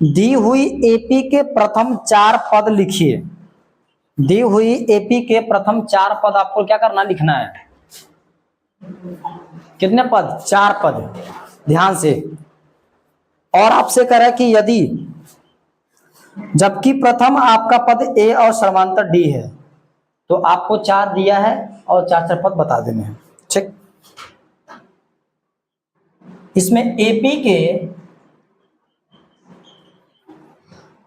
दी हुई एपी के प्रथम 4 पद लिखिए। दी हुई एपी के प्रथम 4 पद आपको क्या करना, लिखना है। कितने पद? 4 पद, ध्यान से। और आपसे कह रहा है कि यदि, जबकि प्रथम आपका पद ए और सर्वांतर डी है, तो आपको 4 दिया है और 4 पद बता देने हैं। ठीक, इसमें एपी के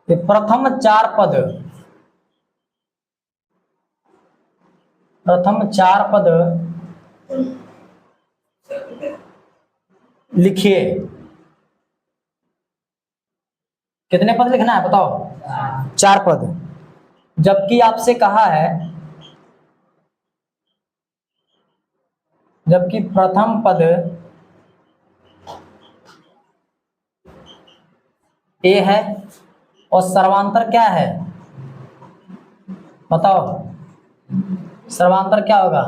प्रथम 4 पद, लिखिए। कितने पद लिखना है बताओ? 4 पद। जबकि आपसे कहा है, जबकि प्रथम पद ए है और सर्वांतर क्या है बताओ? सर्वांतर क्या होगा?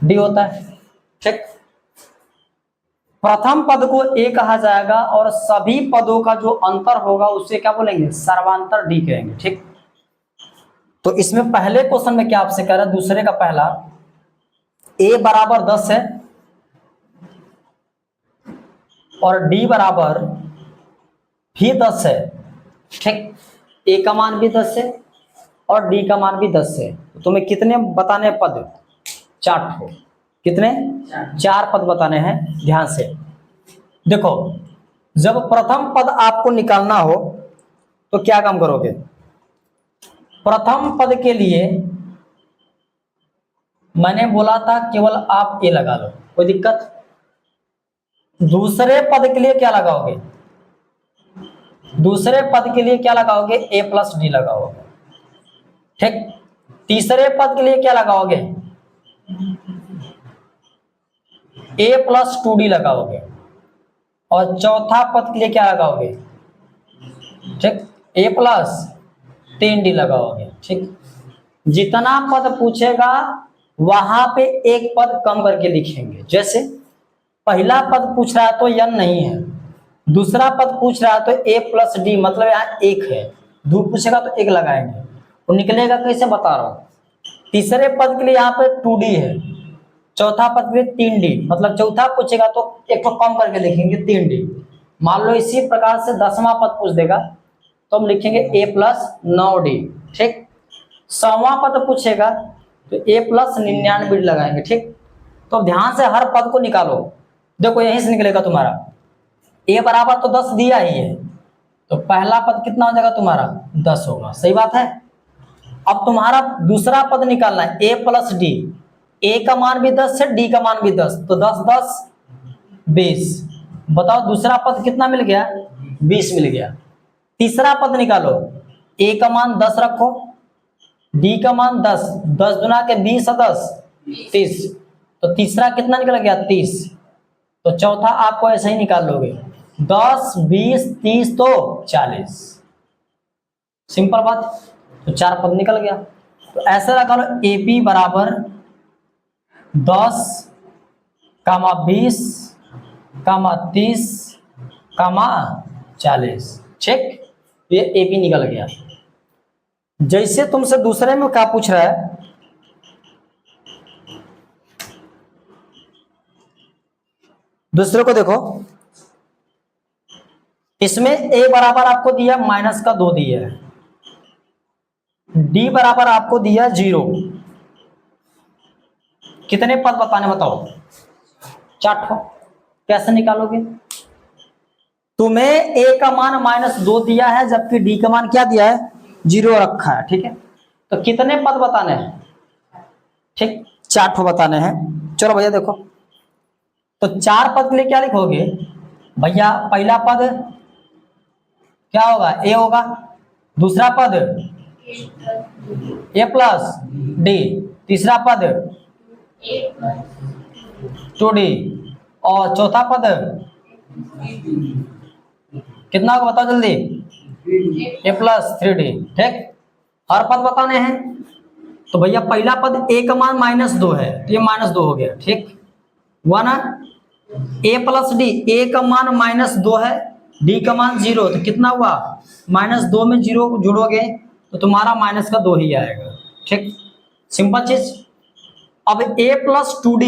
डी होता है। ठीक, प्रथम पद को ए कहा जाएगा और सभी पदों का जो अंतर होगा उसे क्या बोलेंगे? सर्वांतर डी कहेंगे। ठीक, तो इसमें पहले क्वेश्चन में क्या आपसे कह रहा है, दूसरे का पहला, ए बराबर 10 है और डी बराबर भी 10 है। ठीक, ए का मान भी 10 है और डी का मान भी 10 है। तो तुम्हें कितने बताने पद? 4 ठो। कितने? 4 पद बताने हैं। ध्यान से देखो, जब प्रथम पद आपको निकालना हो तो क्या काम करोगे? प्रथम पद के लिए मैंने बोला था केवल आप ए लगा लो, कोई दिक्कत। दूसरे पद के लिए क्या लगाओगे? दूसरे पद के लिए क्या लगाओगे? ए प्लस डी लगाओगे। ठीक, तीसरे पद के लिए क्या लगाओगे? ए प्लस 2d लगाओगे। और चौथा पद के लिए क्या लगाओगे? ठीक, ए प्लस 3d लगाओगे। ठीक, जितना पद पूछेगा वहां पे एक पद कम करके लिखेंगे। जैसे पहला पद पूछ रहा है तो n नहीं है, दूसरा पद पूछ रहा है तो a प्लस डी, मतलब यहाँ 1 है। दो पूछेगा तो 1 लगाएंगे, वो निकलेगा कैसे बता रहा हूँ। तीसरे पद के लिए यहाँ पे 2d है, चौथा पद के लिए 3d, मतलब चौथा पूछेगा तो एक तो कम करके लिखेंगे 3d। मान लो इसी प्रकार से 10वां पद पूछ देगा तो हम लिखेंगे a प्लस 9d। ठीक, 100वां पद पूछेगा तो a प्लस 99 लगाएंगे। ठीक, तो ध्यान से हर पद को निकालो। देखो यहीं से निकलेगा तुम्हारा a बराबर तो 10 दिया ही है, तो पहला पद कितना हो जाएगा तुम्हारा? 10 होगा। सही बात है। अब तुम्हारा दूसरा पद निकालना है, a प्लस डी। a का मान भी 10 है, d का मान भी 10, तो 10 10 20। बताओ दूसरा पद कितना मिल गया? 20 मिल गया। तीसरा पद निकालो, a का मान 10 रखो, d का मान 10, 10 गुना के 20 और 10 30, तो तीसरा कितना निकल गया? 30। तो चौथा आपको ऐसे ही निकाल लोगे, 10 20 30 तो 40। सिंपल बात। तो 4 पद निकल गया। तो ऐसे लगा लो AP बराबर 10, 20, 30, 40। ठीक, ये AP निकल गया। जैसे तुमसे दूसरे में क्या पूछ रहा है, दूसरे को देखो, इसमें a बराबर आपको दिया माइनस का 2 दिया है, d बराबर आपको दिया 0। कितने पद बताने बताओ? 4 ठो। कैसे निकालोगे? तुम्हें a का मान -2 दिया है, जबकि d का मान क्या दिया है? 0 रखा है। ठीक है, तो कितने पद बताने हैं? ठीक, 4 ठो बताने हैं। चलो भैया देखो, तो 4 पद के लिए क्या लिखोगे भैया? पहला पद क्या होगा? a होगा। दूसरा पद a प्लस डी, तीसरा पद 2d और चौथा पद कितना होगा बताओ जल्दी? a plus 3d। ठीक, हर पद बताने हैं। तो भैया पहला पद a का मान -2 है, तो ये -2 हो गया। ठीक, 1 a प्लस डी, a का मान -2 है डी का मान 0, तो कितना हुआ, -2 में 0 जोड़ोगे तो तुम्हारा -2 ही आएगा। ठीक, सिंपल चीज। अब a प्लस 2d,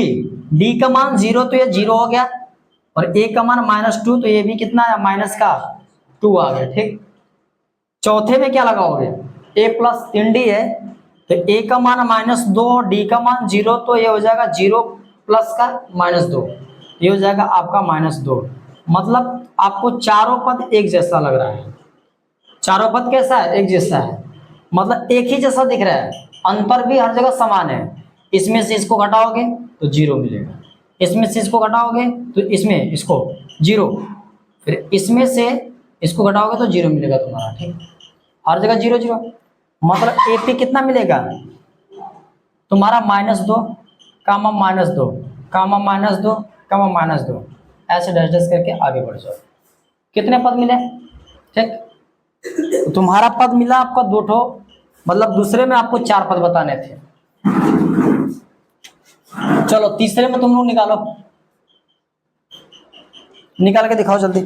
डी का मान 0 तो ये 0 हो गया, और a का मान -2 तो ये भी कितना है, -2 आ गया। ठीक, चौथे में क्या लगाओगे, a प्लस 3d है, तो a का मान -2, d का मान 0, तो ये हो जाएगा 0 प्लस का -2, ये हो जाएगा आपका -2। मतलब आपको चारों पद एक जैसा लग रहा है, चारों पद कैसा है, एक जैसा है, मतलब एक ही जैसा दिख रहा है, अंतर भी हर जगह समान है। इसमें से इसको घटाओगे तो 0 मिलेगा, इसमें से इसको घटाओगे तो इसमें इसको 0, फिर इसमें से इसको घटाओगे तो 0 मिलेगा तुम्हारा। ठीक, हर जगह 0 0, मतलब AP कितना मिलेगा तुम्हारा, -2 कामा -2 कामा -2 कामा -2, ऐसे डैश डैश करके आगे बढ़ जाओ। कितने पद मिले, ठीक, तो तुम्हारा पद मिला आपका 2 ठो, मतलब दूसरे में आपको 4 पद बताने थे। चलो तीसरे में तुम लोग निकालो, निकाल के दिखाओ जल्दी।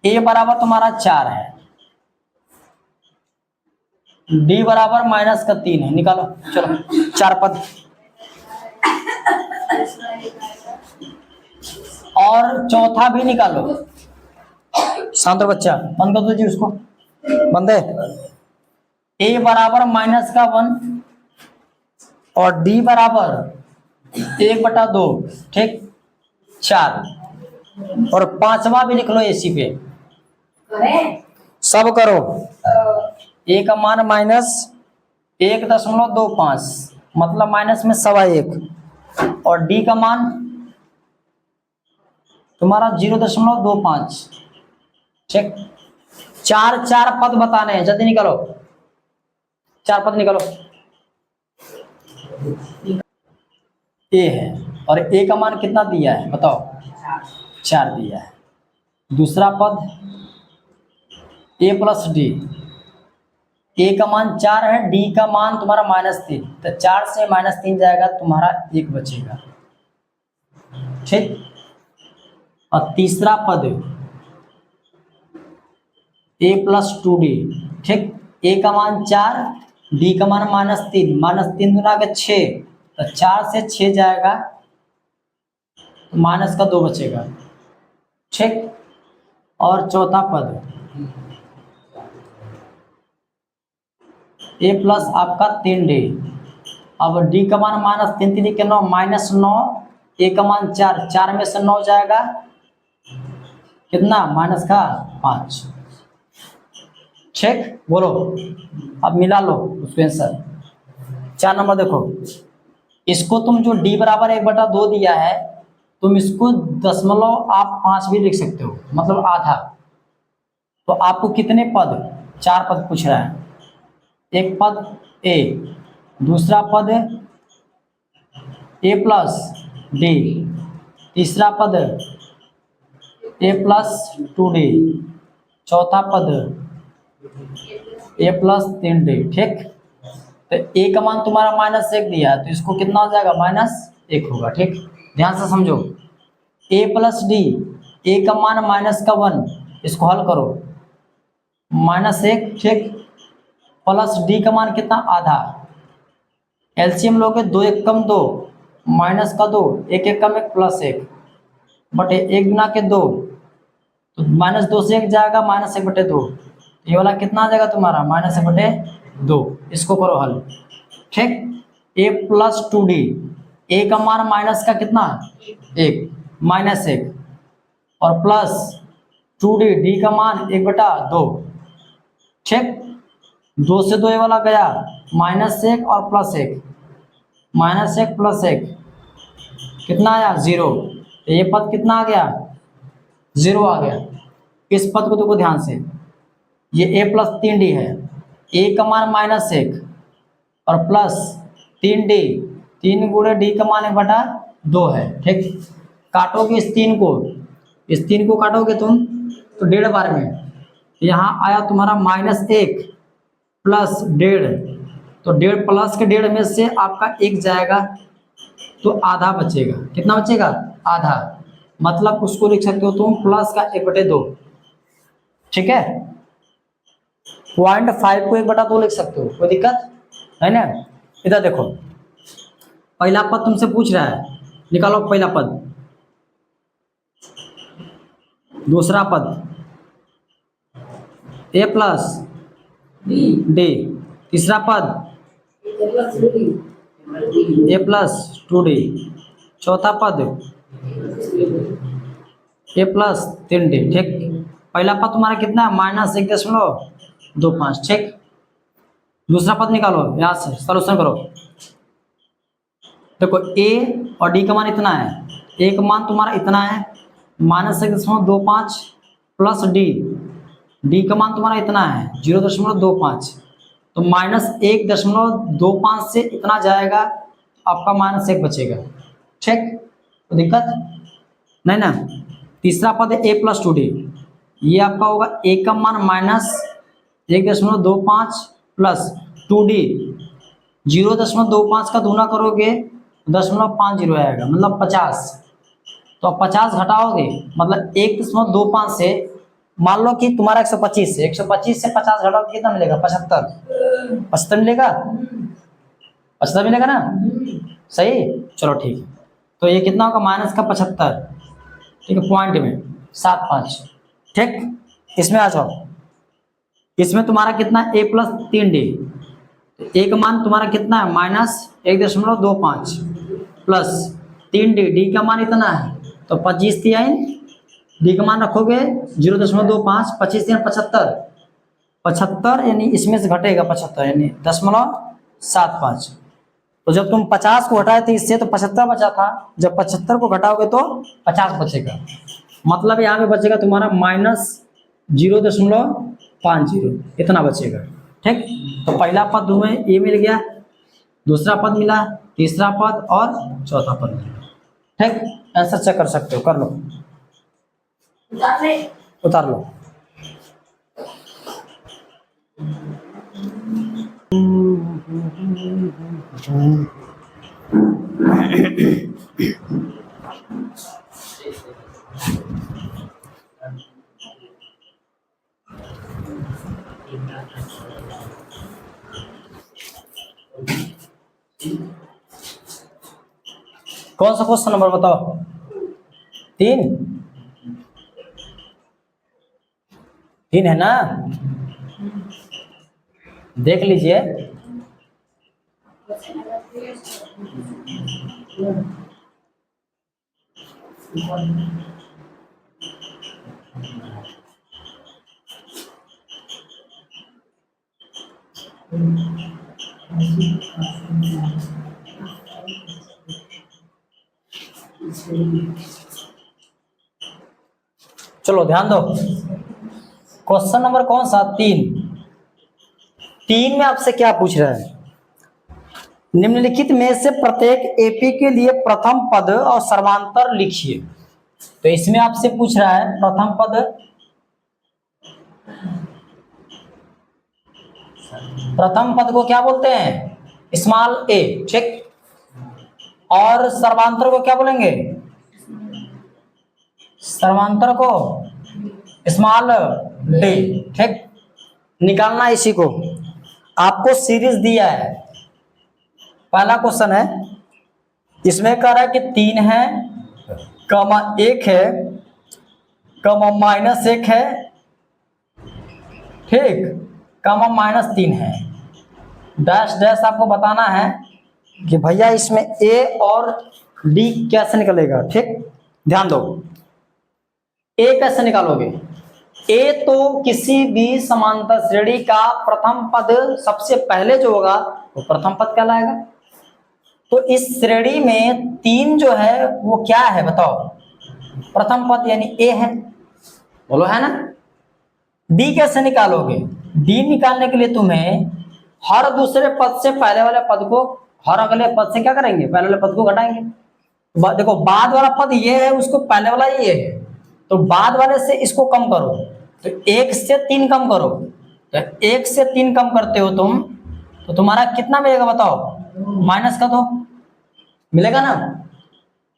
a बराबर तुम्हारा 4 है, d बराबर -3 है, निकालो चलो 4 पद। और चौथा भी निकालो, शांत रहो बच्चा, बंद कर दो जी उसको, बंद है। a बराबर -1 और d बराबर 1/2, ठीक, 4, और 5वां भी लिख लो AC पे, सब करो। a का मान -1.25, मतलब माइनस में 1.25, और d का मान तुम्हारा 0.25। ठीक, 4 पद बताने हैं, जल्दी निकालो, 4 पद निकालो। a है, और a का मान कितना दिया है बताओ, 4 दिया है। दूसरा पद a प्लस d, a का मान 4 है, d का मान तुम्हारा -3, तो 4 से -3 जाएगा, तुम्हारा 1 बचेगा। ठीक, और तीसरा पद a प्लस 2d, ठीक, a का मान 4, d का मान -3, -3 दूना के 6, तो 4 से 6 जाएगा, तो -2 बचेगा। ठीक, और चौथा पद a प्लस आपका 3d, अब d का मान -3 के 9, -9, a का मान 4, 4 में से 9 जाएगा, कितना, -5। ठीक, बोलो, अब मिला लो उसको आंसर। 4 नंबर देखो, इसको तुम जो d बराबर 1/2 दिया है, तुम इसको 0.5 भी लिख सकते हो, मतलब आधा। तो आपको कितने पद, 4 पद पूछ रहा है, एक पद a, दूसरा पद a प्लस d, तीसरा पद a प्लस 2d, चौथा पद a प्लस 3d। ठीक, तो a का मान तुम्हारा -1 दिया है, तो इसको कितना हो जाएगा, -1 होगा। ठीक, ध्यान से समझो, a प्लस d, a का मान -1, इसको हल करो, -1, ठीक, प्लस d का मान कितना, आधा, एलसीएम लोगे 2 1 कम 2, -2, 1 1 कम 1 प्लस 1 बटे 1 गुना के 2, तो -2 से 1 जाएगा, -1/2, ये वाला कितना आ जाएगा तुम्हारा, -1/2, इसको करो हल। ठीक, a प्लस 2d, a का मान माइनस का कितना, 1, -1, और प्लस 2d, d का मान 1/2। ठीक, 2 से 2 ये वाला गया, -1 और +1, -1 + 1 कितना आया, 0, तो ये पद कितना आ गया, 0 आ गया। इस पद को देखो ध्यान से, ये a प्लस 3d है, a का मान -1 और प्लस 3d, 3 गुणे d का मान 1/2 है। ठीक, काटोगे इस 3 को, इस 3 को काटोगे तुम तो 1.5 बार में, यहाँ आया तुम्हारा -1 प्लस 1.5, तो 1.5 प्लस के 1.5 में से आपका 1 जाएगा, तो आधा बचेगा। कितना बचेगा, आधा। मतलब उसको लिख सकते हो तुम प्लस का 1/2, ठीक है। 0.5 को 1/2 लिख सकते हो, कोई दिक्कत है ना। इधर देखो, पहला पद तुमसे पूछ रहा है, निकालो पहला पद, दूसरा पद a प्लस डी, तीसरा पद a प्लस 2d, चौथा पद a प्लस 3d, ठीक। पहला पद तुम्हारा कितना है, -1.25, ठीक। दूसरा पद निकालो, यहां से सॉल्यूशन करो। देखो a और d का मान इतना है, a का मान तुम्हारा इतना है -1.25 प्लस d का मान तुम्हारा इतना है 0.25, तो -1.25 से इतना जाएगा, आपका -1 बचेगा, ठीक। तो दिक्कत नहीं ना। तीसरा पद है a प्लस 2d, ये आपका होगा a का मान -1.25 प्लस 2d, 0.25 का दूना करोगे 0.50 आएगा, मतलब 50। तो आप 50 घटाओगे, मतलब 1.25 से, मान लो कि तुम्हारा 125 है, 125 से 50 घटाओगे कितना मिलेगा, 75 मिलेगा, 75 मिलेगा ना, सही। चलो ठीक है, तो ये कितना होगा -75, ठीक है, पॉइंट में 75, ठीक। इसमें आ जाओ, इसमें तुम्हारा कितना a प्लस 3d, एक मान तुम्हारा कितना है -1.25 प्लस 3d, d का मान इतना है, तो 25 डी का मान रखोगे 0.25, 25 75, 75 यानी इसमें से घटेगा 75 यानी 0.75। तो जब तुम 50 को घटाए थे इससे तो 75 बचा था, जब 75 को घटाओगे तो 50 बचेगा, मतलब यहाँ पे बचेगा तुम्हारा -0.50, इतना बचेगा, ठीक। तो पहला पद तुम्हें ये मिल गया, दूसरा पद मिला, तीसरा पद और चौथा पद मिला, ठीक। आंसर चेक कर सकते हो, कर लो, उतार लो। कौन सा क्वेश्चन नंबर बताओ, 3 है ना, देख लीजिए। चलो ध्यान दो, क्वेश्चन नंबर कौन सा, 3 में आपसे क्या पूछ रहा है, निम्नलिखित में से प्रत्येक एपी के लिए प्रथम पद और सर्वांतर लिखिए। तो इसमें आपसे पूछ रहा है प्रथम पद, प्रथम पद को क्या बोलते हैं, स्मॉल ए, ठीक। और सर्वांतर को क्या बोलेंगे, सर्वांतर को स्मॉल डी, ठीक। निकालना इसी को, आपको सीरीज दिया है, पहला क्वेश्चन है, इसमें कह रहा है कि 3 है, कमा 1 है, कमा -1 है, ठीक, कमा -3 है, डैश डैश आपको बताना है कि भैया इसमें ए और डी कैसे निकलेगा, ठीक। ध्यान दो, ए कैसे निकालोगे, ए तो किसी भी समांतर श्रेणी का प्रथम पद सबसे पहले जो होगा वो प्रथम पद कहलाएगा। तो इस श्रेणी में 3 जो है वो क्या है बताओ, प्रथम पद यानी ए है, बोलो है ना। डी कैसे निकालोगे, डी निकालने के लिए तुम्हें हर दूसरे पद से पहले वाले पद को, हर अगले पद से क्या करेंगे, पहले वाले पद को घटाएंगे। देखो बाद वाला पद ये है, उसको पहले वाला ये है, तो बाद वाले से इसको कम करो, तो 1 से 3 कम करो, तो 1 से 3 कम करते हो तुम, तो तुम्हारा कितना मिलेगा बताओ, माइनस का दो मिलेगा ना।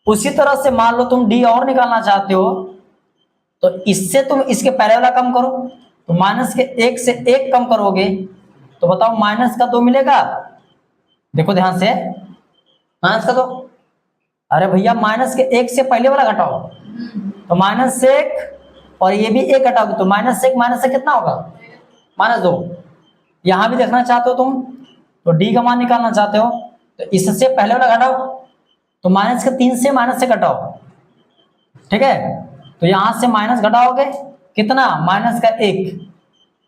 उसी तरह से मान लो तुम डी और निकालना चाहते हो, तो इससे तुम इसके पहले वाला कम करो, तो माइनस के 1 से 1 कम करोगे तो बताओ माइनस का 2 मिलेगा। देखो ध्यान से, माइनस का 2, अरे भैया माइनस के 1 से पहले वाला घटाओ, तो -1 और ये भी 1 घटाओगे तो -1 से कितना होगा, -2। यहां भी देखना चाहते हो तुम, तो डी का मान निकालना चाहते हो, तो इससे पहले वाला घटाओ, तो माइनस के 3 से माइनस से घटाओ, ठीक है। तो यहां से माइनस घटाओगे कितना, माइनस का 1,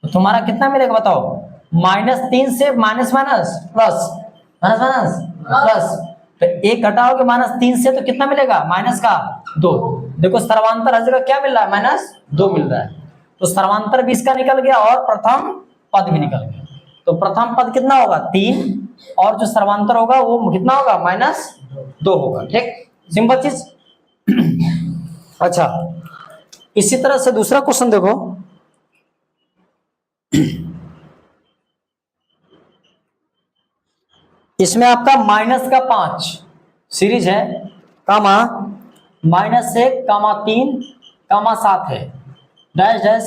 तो तुम्हारा कितना मिलेगा बताओ, -3 से minus minus plus, minus minus plus, तो 1 घटाओगे -3 से तो कितना मिलेगा, माइनस का 2। देखो सर्वांतर हर जगह क्या मिल रहा है, -2 मिल रहा है, तो सर्वांतर भी इसका निकल गया और प्रथम पद भी निकल गया। तो प्रथम पद कितना होगा, 3, और जो सर्वांतर होगा वो कितना होगा, -2 होगा। ठीक, सिंपल चीज। अच्छा, इसी तरह से दूसरा क्वेश्चन देखो, इसमें आपका -5 सीरीज है, कामा -1, -3, -7 है, डैश डैश।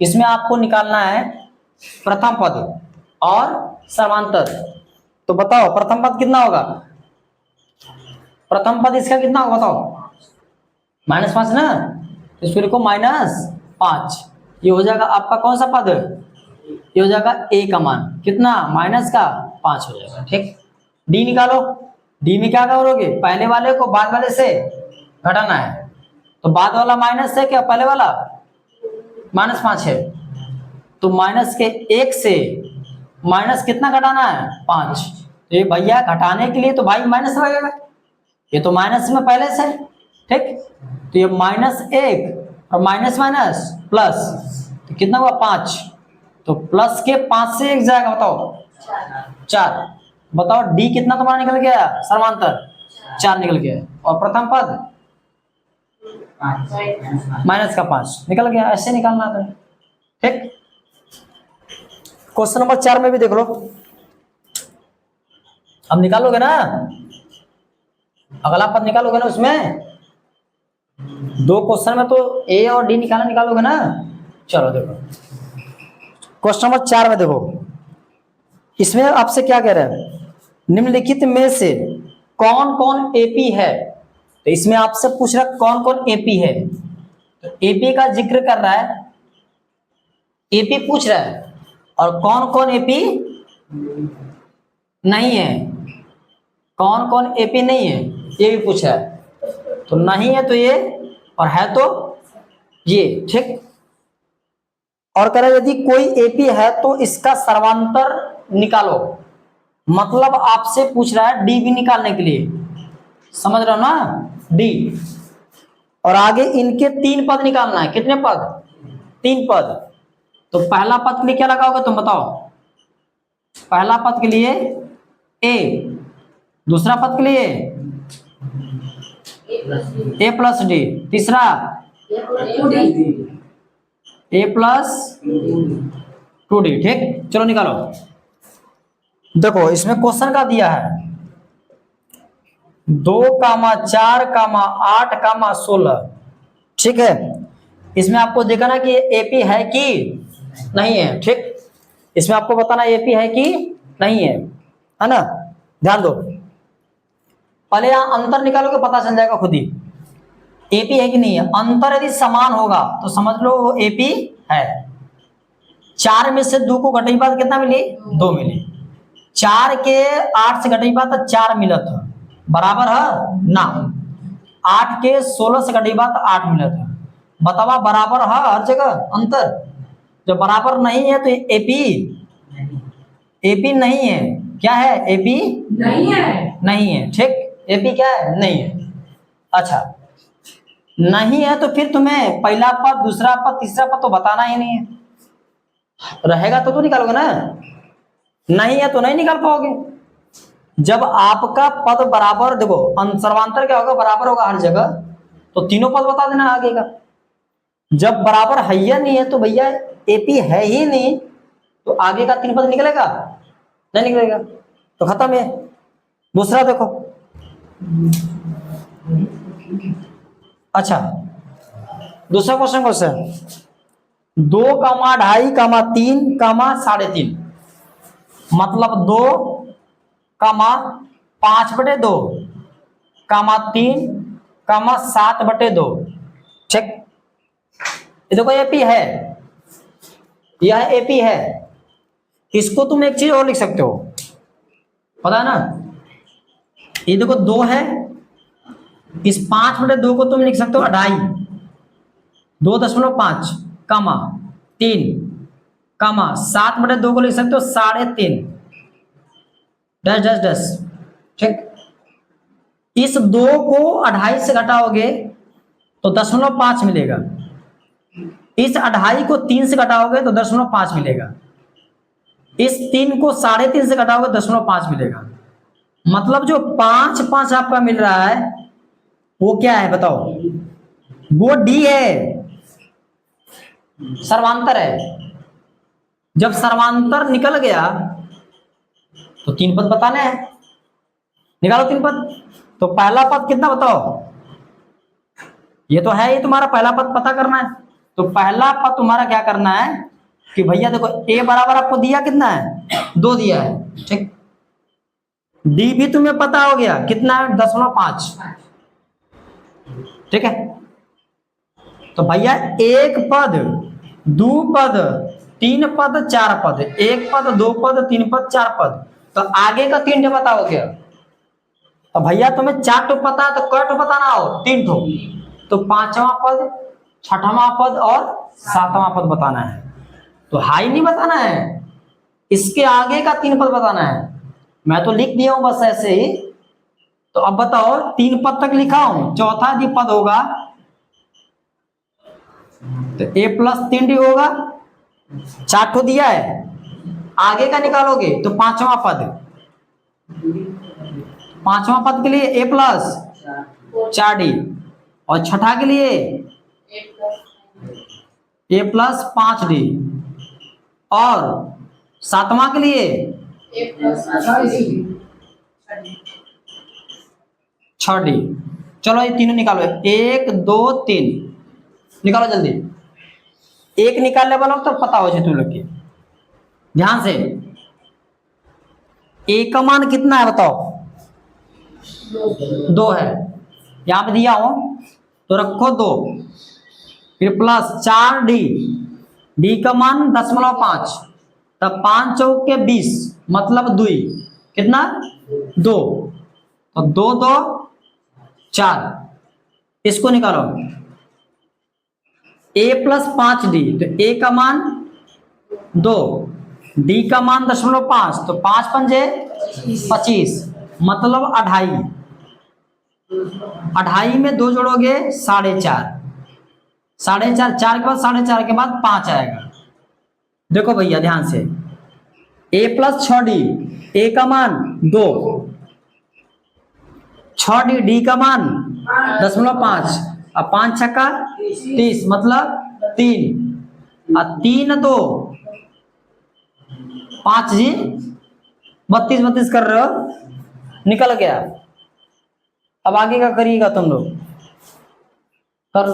इसमें आपको निकालना है प्रथम पद और सर्वांतर। तो बताओ प्रथम पद कितना होगा, प्रथम पद इसका कितना होगा बताओ, -5 ना, तो इसको लिखो -5। ये हो जाएगा आपका कौन सा पद, ये हो जाएगा a का मान कितना, -5 हो जाएगा। ठीक, डी निकालो, डी में क्या करोगे, पहले वाले को बाद वाले से घटाना है, तो बाद वाला माइनस है क्या, पहले वाला -5 है, तो माइनस के 1 से माइनस कितना घटाना है, 5। तो ये भैया घटाने के लिए तो भाई माइनस लगेगा, ये तो माइनस में पहले से। ठीक, तो ये -1 और माइनस माइनस प्लस, तो कितना हुआ 5, तो प्लस के 5 से 1 जाएगा, बताओ 4। बताओ डी कितना तुम्हारा निकल गया, सर्वांतर 4 निकल गया, और प्रथम पद -5 निकल गया। ऐसे निकालना था। ठीक, क्वेश्चन नंबर 4 में भी देख लो, अब निकालोगे ना, अगला पद निकालोगे ना, उसमें 2 क्वेश्चन में तो ए और डी निकालोगे ना। चलो देखो क्वेश्चन नंबर 4 में देखो, इसमें आपसे क्या कह रहा है, निम्नलिखित में से कौन कौन एपी है। तो इसमें आपसे पूछ रहा है कौन कौन एपी है, तो एपी का जिक्र कर रहा है, एपी पूछ रहा है, और कौन कौन एपी नहीं है, कौन कौन एपी नहीं है ये भी पूछ रहा है। तो नहीं है तो ये, और है तो ये। ठीक, और कह रहा है यदि कोई एपी है तो इसका सर्वांतर निकालो, मतलब आपसे पूछ रहा है डी भी निकालने के लिए, समझ रहे हो ना, डी। और आगे इनके 3 पद निकालना है, कितने पद, 3 पद। तो पहला पद के लिए क्या लगाओगे तुम बताओ, पहला पद के लिए ए, दूसरा पद के लिए ए प्लस डी, तीसरा ए प्लस 2d। ठीक, चलो निकालो। देखो इसमें क्वेश्चन का दिया है 2, 4, 8, 16। ठीक है, इसमें आपको देखना ना कि एपी है कि नहीं है। ठीक, इसमें आपको बताना एपी है कि नहीं है ना, ध्यान दो। पहले यहां अंतर निकालोगे पता चल जाएगा खुद ही, एपी है कि नहीं है। अंतर यदि समान होगा तो समझ लो वो एपी है। 4 में से 2 को घटाई बात कितना मिली, 2 मिली। 4 के 8 से घटाई बात 4 मिलत है, बराबर है ना। 8 के 16 से घटाई बात 8 मिलत है, बतावा बराबर है हर जगह अंतर। जब बराबर नहीं है तो एपी, एपी नहीं है। क्या है, एपी नहीं है, नहीं है। ठीक, एपी क्या है, नहीं है। अच्छा, नहीं है तो फिर तुम्हें पहला पद, दूसरा पद, तीसरा पद तो बताना ही नहीं है, रहेगा तो निकालोगे ना, नहीं है तो नहीं निकाल पाओगे। जब आपका पद बराबर, देखो सर्वांतर क्या होगा, बराबर होगा हर जगह, तो तीनों पद बता देना आगे का। जब बराबर है या नहीं है तो भैया एपी है ही नहीं, तो आगे का 3 पद निकलेगा, नहीं निकलेगा, तो खत्म है। दूसरा देखो, अच्छा, दूसरा क्वेश्चन 2, 2.5, 3, 3.5, मतलब 2, 5/2, 3, 7/2। ठीक, ये देखो एपी है, यह एपी है। इसको तुम एक चीज और लिख सकते हो, पता है ना, ये देखो 2 है, इस 5/2 को तुम लिख सकते हो 2.5, 2.5, 3, 7/2 को लिख सकते हो 3.5, डैश डैश डैश। ठीक, इस 2 को 2.5 से घटाओगे तो 0.5 मिलेगा, इस 2.5 को 3 से घटाओगे तो 0.5 मिलेगा, इस 3 को 3.5 से घटाओगे 0.5 मिलेगा। मतलब जो 5, 5 आपका मिल रहा है वो क्या है बताओ? वो डी है, सर्वांतर है। जब सर्वांतर निकल गया तो 3 पद बताने हैं, निकालो 3 पद। तो पहला पद कितना बताओ? ये तो है, ये तुम्हारा पहला पद पता करना है। तो पहला पद तुम्हारा क्या करना है कि भैया देखो ए बराबर आपको दिया कितना है? 2 दिया है। ठीक, डी भी तुम्हें पता हो गया कितना है? 0.5। ठीक है, तो भैया 1 पद, 2 पद, 3 पद, 4 पद, 1 पद, 2 पद, 3 पद, 4 पद, तो आगे का 3 ठो पता हो गया। तो भैया तुम्हें 4 ठो पता है तो कै ठो बताना हो? 3 ठो। तो 5वां पद, 6वां पद और 7वां पद बताना है। तो हाई नहीं बताना है, इसके आगे का 3 पद बताना है। मैं तो लिख दिया हूं बस ऐसे ही। तो अब बताओ 3 पद तक लिखा हूं, चौथा यदि पद होगा तो a + 3d होगा, 4 ठो दिया है। आगे का निकालोगे तो 5वां पद, 5वां पद के लिए a + 4d, और छठा के लिए a + 5d, और 7वां के लिए a + 6d। चलो ये तीनों निकालो, 1, 2, 3 निकालो जल्दी। एक निकालने वाला तो पता हो जाए तुम लोग के। ध्यान से, ए का मान कितना है बताओ? 2 है, यहां पे दिया हो तो रखो 2, फिर प्लस 4d, डी का मान 0.5, तब 5 चौके 20, मतलब 2, कितना? 2, तो 2, 2, 4, इसको निकालो। a + 5d, तो a का मान 2, d का मान 0.5, तो 5 पंजे 25, मतलब 2.5, 2.5 में 2 जोड़ोगे 4.5, 4.5, 4 के बाद 4.5 के बाद 5 आएगा। देखो भैया ध्यान से, a + 6d, a का मान 2, 6d, d का मान 0.5, अब 5 छक्का 30, मतलब 3, और 3, 2, 5 जी 32, 32 कर रहे हो, निकल गया। अब आगे का करिएगा तुम लोग, कर